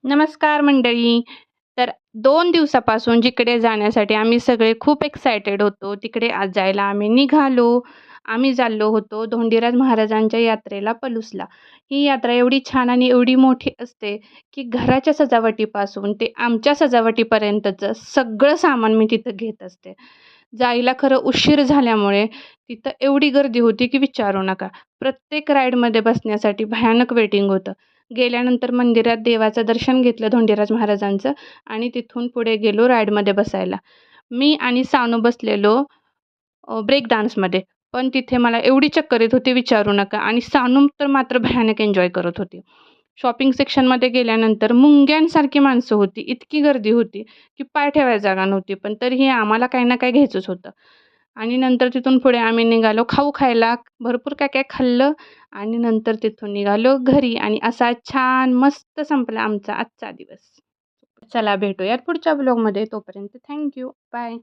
नमस्कार मंडळी. तर 2 दिवसापासून जिकडे जाण्यासाठी आम्ही सगळे खूप एक्सायटेड होतो. तिकडे आज जायला आम्ही निघालो. आम्ही चाललो होतो धोंडीराज महाराजांच्या यात्रेला पलूसला. ही यात्रा एवढी छान आणि एवढी मोठी असते, की घराच्या सजावटीपासून ते आमच्या सजावटीपर्यंतचं सगळं सामान मी तिथं घेत असते. जायला खरं उशीर झाल्यामुळे तिथं एवढी गर्दी होती, की विचारू नका. प्रत्येक राईडमध्ये बसण्यासाठी भयानक वेटिंग होतं. गेल्यानंतर मंदिरात देवाचं दर्शन घेतलं धोंडीराज महाराजांचं आणि तिथून पुढे गेलो राईडमध्ये बसायला. मी आणि सानू बसलेलो ब्रेक डान्समध्ये. पण तिथे मला एवढी चक्कर येत होती विचारू नका आणि सानू तर मात्र भयानक एन्जॉय करत होती. शॉपिंग सेक्शनमध्ये गेल्यानंतर मुंग्यांसारखी माणसं होती. इतकी गर्दी होती, की पाय ठेवायला जागा नव्हती. पण तरीही आम्हाला काही ना काही घ्यायचंच होतं. आणि नंतर तिथून पुढे आम्ही निघालो खाऊ खायला. भरपूर काय-काय खाल्लं आणि नंतर तिथून निघालो घरी आणि असा छान मस्त संपला आमचा आजचा दिवस. चला भेटूयात पुढच्या ब्लॉगमध्ये. तोपर्यंत थँक बाय.